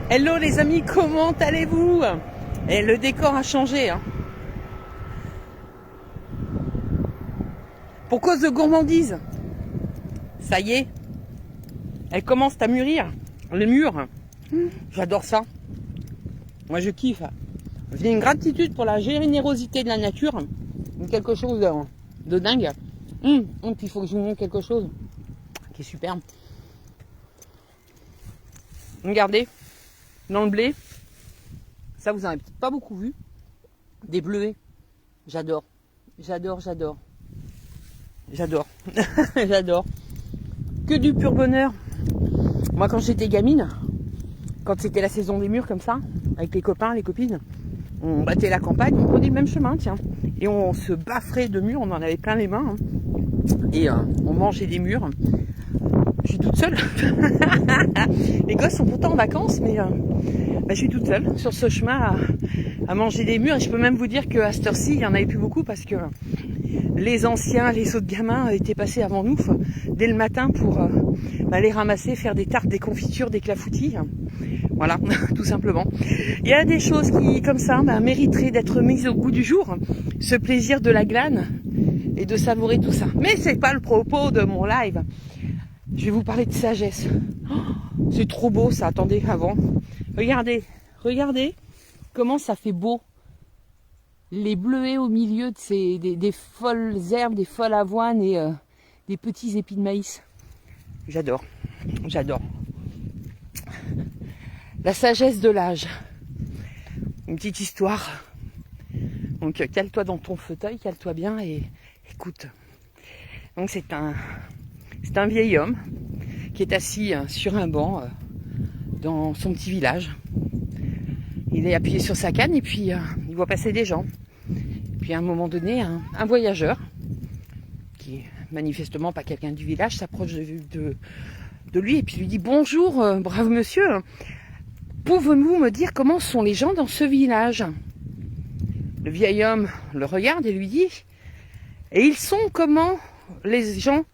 Hello les amis, comment allez-vous? Et le décor a changé. Hein. Pour cause de gourmandise. Ça y est, elle commence à mûrir. Les murs, j'adore ça. Moi je kiffe. J'ai une gratitude pour la générosité de la nature. Quelque chose de dingue. Puis il faut que je vous montre quelque chose qui est superbe. Regardez, dans le blé, ça vous en avez peut-être pas beaucoup vu, des bleuets. J'adore, j'adore, j'adore. J'adore, j'adore. Que du pur bonheur. Moi quand j'étais gamine, quand c'était la saison des mûres comme ça, avec les copains, les copines, on battait la campagne, on prenait le même chemin, tiens. Et on se bafferait de mûres, on en avait plein les mains. Hein. Et on mangeait des mûres. Je suis toute seule. Les gosses sont pourtant en vacances, mais je suis toute seule sur ce chemin à manger des mûres. Et je peux même vous dire qu'à cette heure-ci, il n'y en avait plus beaucoup parce que les anciens, les autres gamins étaient passés avant nous dès le matin pour les ramasser, faire des tartes, des confitures, des clafoutis. Voilà, tout simplement. Il y a des choses qui, comme ça, mériteraient d'être mises au goût du jour. Ce plaisir de la glane et de savourer tout ça. Mais c'est pas le propos de mon live. Je vais vous parler de sagesse. Oh, c'est trop beau ça, attendez, avant. Regardez, regardez comment ça fait beau. Les bleuets au milieu de des folles herbes, des folles avoines et des petits épis de maïs. J'adore, j'adore. La sagesse de l'âge. Une petite histoire. Donc cale-toi dans ton fauteuil, cale-toi bien et écoute. Donc c'est un vieil homme qui est assis sur un banc dans son petit village. Il est appuyé sur sa canne et puis il voit passer des gens. Puis à un moment donné, un voyageur, qui est manifestement pas quelqu'un du village, s'approche de lui et puis lui dit « Bonjour, brave monsieur, pouvez-vous me dire comment sont les gens dans ce village ?» Le vieil homme le regarde et lui dit « Et ils sont comment les gens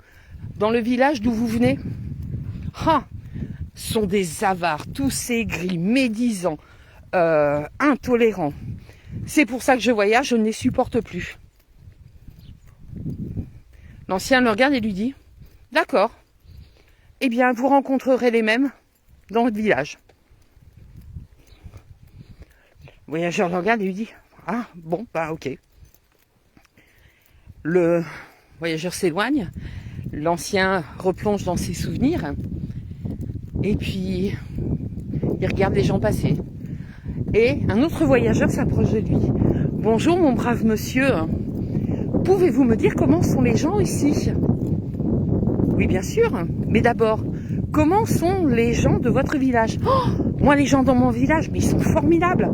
dans le village d'où vous venez ?»« Ah, sont des avares, tous aigris, médisants, intolérants. C'est pour ça que je voyage, je ne les supporte plus. » L'ancien le regarde et lui dit « D'accord, eh bien vous rencontrerez les mêmes dans votre village. » Le voyageur le regarde et lui dit « Ah, bon, ok. » Le voyageur s'éloigne, l'ancien replonge dans ses souvenirs, et puis il regarde les gens passer. Et un autre voyageur s'approche de lui. « Bonjour mon brave monsieur, pouvez-vous me dire comment sont les gens ici ?»« Oui bien sûr, mais d'abord, comment sont les gens de votre village ?»« Oh, moi les gens dans mon village, mais ils sont formidables.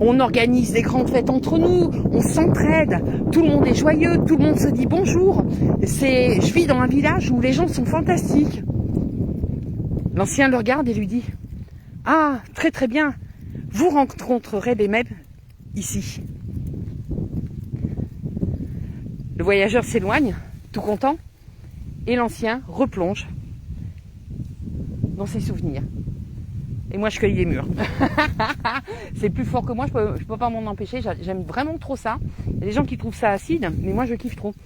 On organise des grandes fêtes entre nous, on s'entraide, tout le monde est joyeux, tout le monde se dit bonjour. Je vis dans un village où les gens sont fantastiques. » L'ancien le regarde et lui dit « Ah, très très bien, vous rencontrerez les mêmes ici. » Le voyageur s'éloigne, tout content, et l'ancien replonge dans ses souvenirs. Et moi, je cueille les murs. C'est plus fort que moi, je peux pas m'en empêcher. J'aime vraiment trop ça. Il y a des gens qui trouvent ça acide, mais moi, je kiffe trop.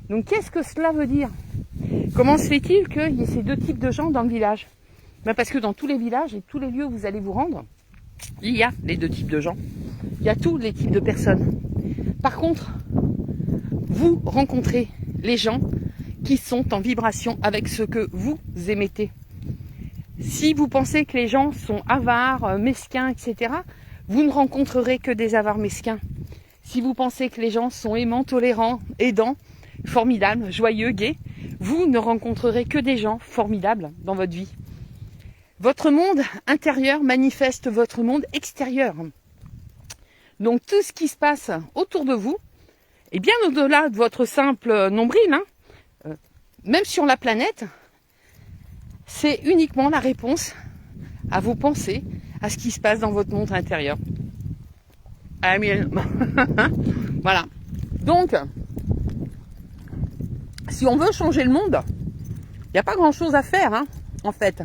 Donc, qu'est-ce que cela veut dire? Comment se fait-il qu'il y ait ces deux types de gens dans le village? Parce que dans tous les villages et tous les lieux où vous allez vous rendre, il y a les deux types de gens. Il y a tous les types de personnes. Par contre, vous rencontrez les gens qui sont en vibration avec ce que vous émettez. Si vous pensez que les gens sont avares, mesquins, etc., vous ne rencontrerez que des avares mesquins. Si vous pensez que les gens sont aimants, tolérants, aidants, formidables, joyeux, gais, vous ne rencontrerez que des gens formidables dans votre vie. Votre monde intérieur manifeste votre monde extérieur. Donc tout ce qui se passe autour de vous, et bien au-delà de votre simple nombril, même sur la planète, c'est uniquement la réponse à vos pensées, à ce qui se passe dans votre monde intérieur. Voilà. Donc, si on veut changer le monde, il n'y a pas grand-chose à faire, en fait.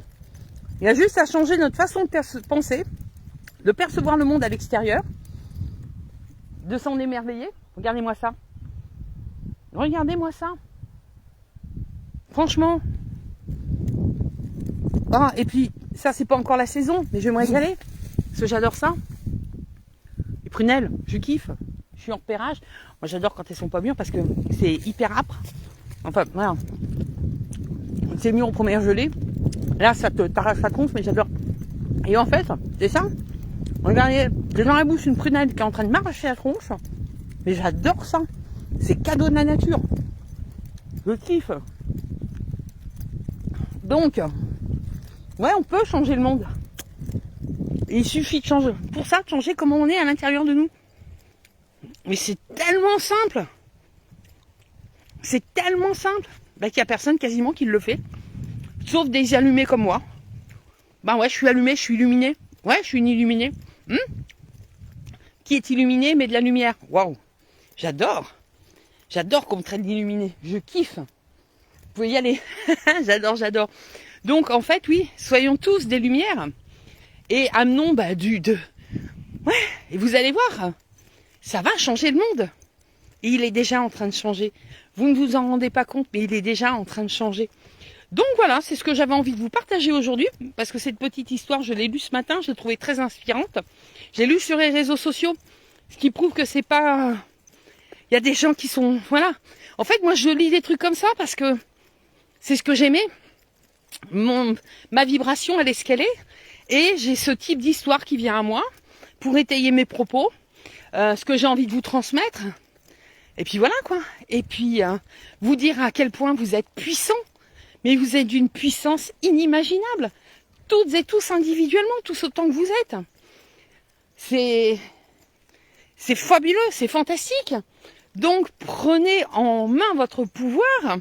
Il y a juste à changer notre façon de penser, de percevoir le monde à l'extérieur, de s'en émerveiller. Regardez-moi ça. Regardez-moi ça. Franchement. Ah, et puis, ça, c'est pas encore la saison, mais je vais me régaler. Parce que j'adore ça. Les prunelles, je kiffe. Je suis en repérage. Moi, j'adore quand elles sont pas mûres parce que c'est hyper âpre. Enfin, voilà. C'est mûr au premier gelé. Là, ça te t'arrache la tronche, mais j'adore. Et en fait, c'est ça. Regardez, j'ai dans la bouche une prunelle qui est en train de m'arracher la tronche. Mais j'adore ça. C'est cadeau de la nature. Je kiffe. Donc, ouais, on peut changer le monde. Et il suffit de changer. Pour ça, de changer comment on est à l'intérieur de nous. Mais c'est tellement simple. C'est tellement simple. Bah, qu'il n'y a personne quasiment qui le fait. Sauf des allumés comme moi. Bah ouais, je suis allumé, je suis illuminé. Ouais, je suis une illuminée. Qui est illuminé, mais de la lumière. Waouh. J'adore. J'adore qu'on me traite d'illuminé. Je kiffe. Vous pouvez y aller. J'adore, j'adore. Donc, en fait, oui, soyons tous des lumières. Et amenons Ouais, et vous allez voir, ça va changer le monde. Et il est déjà en train de changer. Vous ne vous en rendez pas compte, mais il est déjà en train de changer. Donc voilà, c'est ce que j'avais envie de vous partager aujourd'hui, parce que cette petite histoire, je l'ai lue ce matin, je l'ai trouvée très inspirante. J'ai lu sur les réseaux sociaux, ce qui prouve que c'est pas... Il y a des gens qui sont... Voilà. En fait, moi, je lis des trucs comme ça parce que c'est ce que j'aimais. Ma vibration, elle est ce qu'elle est. Et j'ai ce type d'histoire qui vient à moi pour étayer mes propos, ce que j'ai envie de vous transmettre. Et puis voilà, quoi. Et puis, vous dire à quel point vous êtes puissant. Mais vous êtes d'une puissance inimaginable. Toutes et tous individuellement, tous autant que vous êtes. C'est fabuleux, c'est fantastique. Donc prenez en main votre pouvoir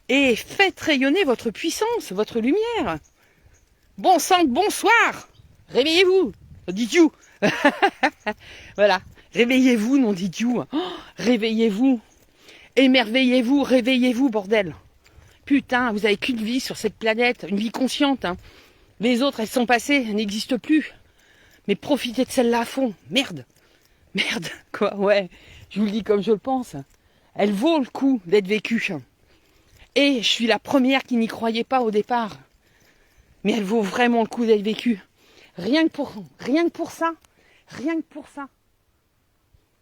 et faites rayonner votre puissance, votre lumière. Bon sang, bonsoir. Réveillez-vous, dit-you. Voilà, réveillez-vous, non dit-you. Oh, réveillez-vous, émerveillez-vous, réveillez-vous, bordel. Putain, vous avez qu'une vie sur cette planète, une vie consciente. Hein. Les autres, elles sont passées, elles n'existent plus. Mais profitez de celle-là à fond. Merde. Merde, quoi, ouais. Je vous le dis comme je le pense. Elle vaut le coup d'être vécue. Et je suis la première qui n'y croyait pas au départ. Mais elle vaut vraiment le coup d'être vécue. Rien que pour ça. Rien que pour ça.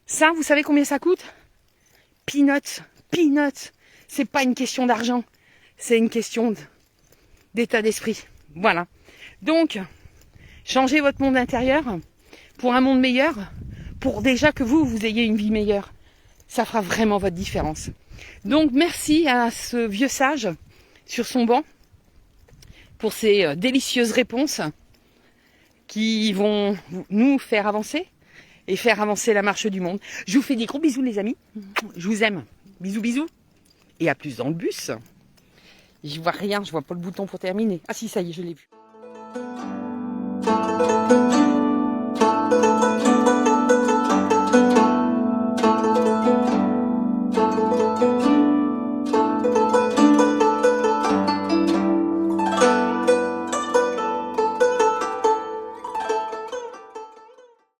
Ça, vous savez combien ça coûte? Peanuts. Peanuts. C'est pas une question d'argent. C'est une question d'état d'esprit. Voilà. Donc, changez votre monde intérieur pour un monde meilleur, pour déjà que vous ayez une vie meilleure. Ça fera vraiment votre différence. Donc, merci à ce vieux sage sur son banc pour ces délicieuses réponses qui vont nous faire avancer et faire avancer la marche du monde. Je vous fais des gros bisous, les amis. Je vous aime. Bisous, bisous. Et à plus dans le bus. Je vois rien, je vois pas le bouton pour terminer. Ah si, ça y est, je l'ai vu.